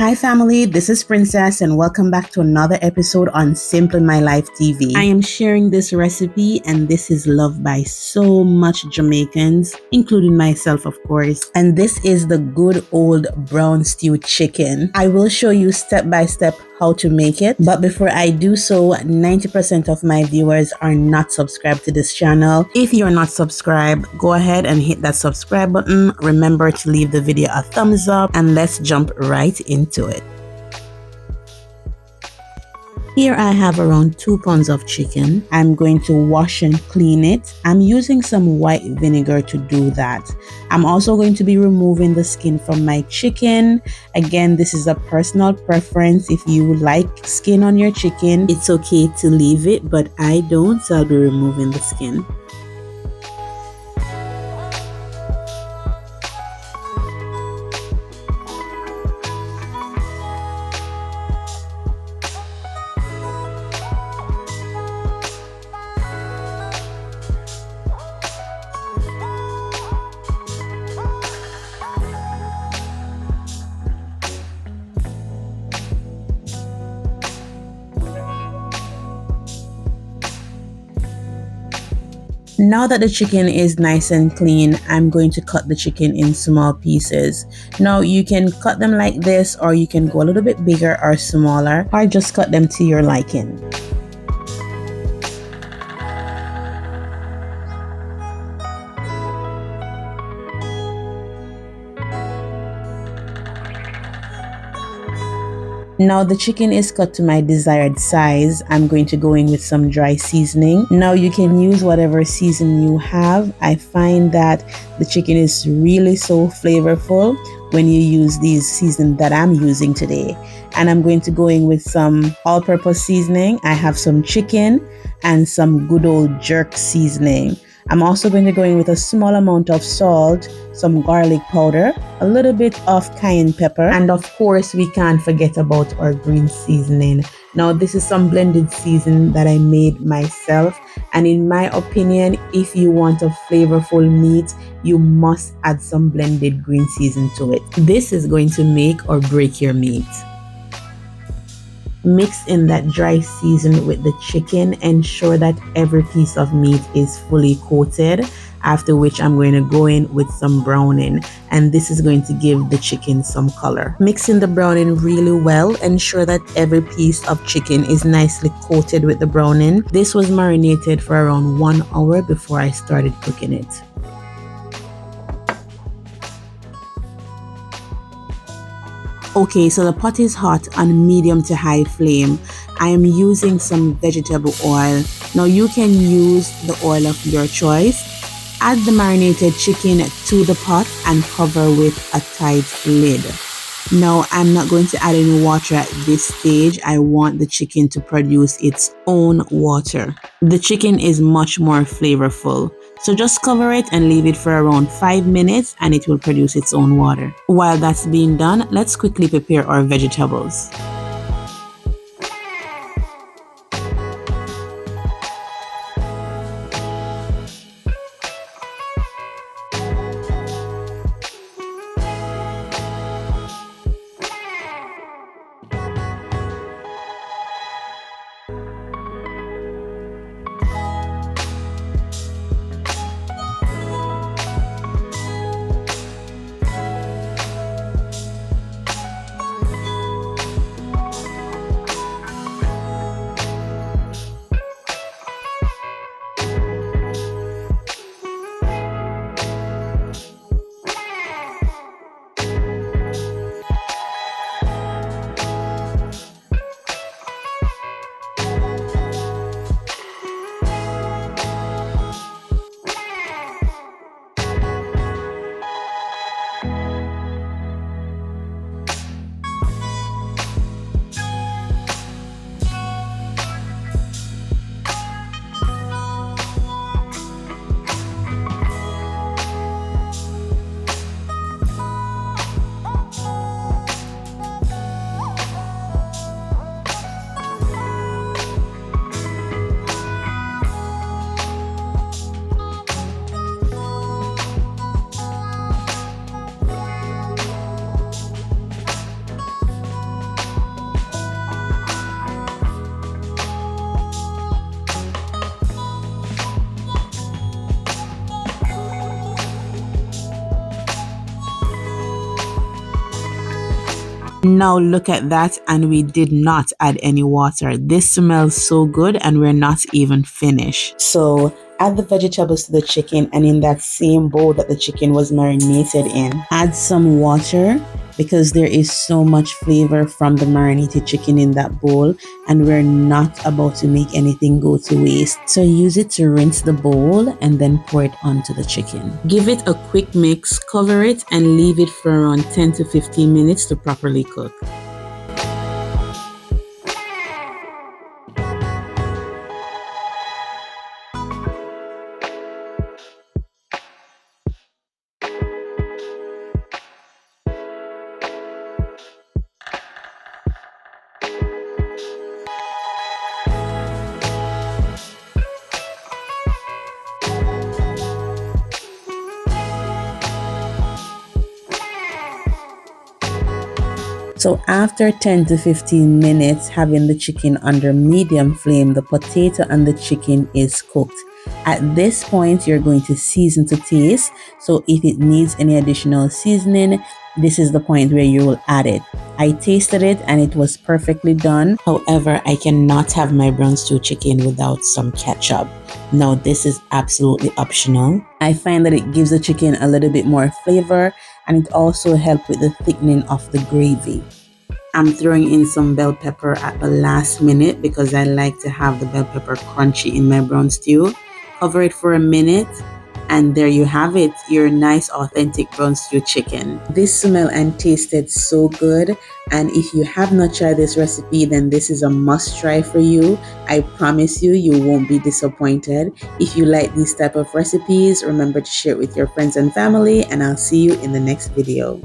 Hi, family. This is Princess, and welcome back to another episode on Simple My Life TV. I am sharing this recipe, and this is loved by so much Jamaicans, including myself, of course. And this is the good old brown stew chicken. I will show you step by step how to make it. But before I do so, 90% of my viewers are not subscribed to this channel. If you're not subscribed, go ahead and hit that subscribe button. Remember to leave the video a thumbs up, and let's jump right into it. Here I have around 2 pounds of chicken. I'm going to wash and clean it. I'm using some white vinegar to do that. I'm also going to be removing the skin from my chicken. Again, this is a personal preference. If you like skin on your chicken, it's okay to leave it, but I don't, so I'll be removing the skin. Now that the chicken is nice and clean, I'm going to cut the chicken in small pieces. Now you can cut them like this, or you can go a little bit bigger or smaller, or just cut them to your liking. Now the chicken is cut to my desired size. I'm going to go in with some dry seasoning. Now you can use whatever season you have. I find that the chicken is really so flavorful when you use these seasons that I'm using today. And I'm going to go in with some all-purpose seasoning. I have some chicken and some good old jerk seasoning. I'm also going to go in with a small amount of salt, some garlic powder, a little bit of cayenne pepper, and of course we can't forget about our green seasoning. Now this is some blended season that I made myself, and in my opinion, if you want a flavorful meat, you must add some blended green season to it. This is going to make or break your meat. Mix in that dry season with the chicken. Ensure that every piece of meat is fully coated, after which I'm going to go in with some browning, and this is going to give the chicken some color. Mix in the browning really well. Ensure that every piece of chicken is nicely coated with the browning. This was marinated for around 1 hour before I started cooking it. Okay, so the pot is hot on medium to high flame. I am using some vegetable oil. Now you can use the oil of your choice. Add the marinated chicken to the pot and cover with a tight lid. Now I'm not going to add any water at this stage. I want the chicken to produce its own water. The chicken is much more flavorful. So just cover it and leave it for around 5 minutes and it will produce its own water. While that's being done, let's quickly prepare our vegetables. Now look at that, and we did not add any water. This smells so good and we're not even finished. So add the vegetables to the chicken, and in that same bowl that the chicken was marinated in, add some water because there is so much flavor from the marinated chicken in that bowl, and we're not about to make anything go to waste. So use it to rinse the bowl and then pour it onto the chicken. Give it a quick mix, cover it, and leave it for around 10 to 15 minutes to properly cook. So after 10 to 15 minutes having the chicken under medium flame, the potato and the chicken is cooked. At this point, you're going to season to taste. So if it needs any additional seasoning, this is the point where you will add it. I tasted it and it was perfectly done. However, I cannot have my brown stew chicken without some ketchup. Now, this is absolutely optional. I find that it gives the chicken a little bit more flavor, and it also helps with the thickening of the gravy. I'm throwing in some bell pepper at the last minute because I like to have the bell pepper crunchy in my brown stew. Cover it for a minute, and there you have it, your nice authentic brown stew chicken. This smelled and tasted so good, and if you have not tried this recipe, then this is a must try for you. I promise you, you won't be disappointed. If you like these type of recipes, remember to share it with your friends and family, and I'll see you in the next video.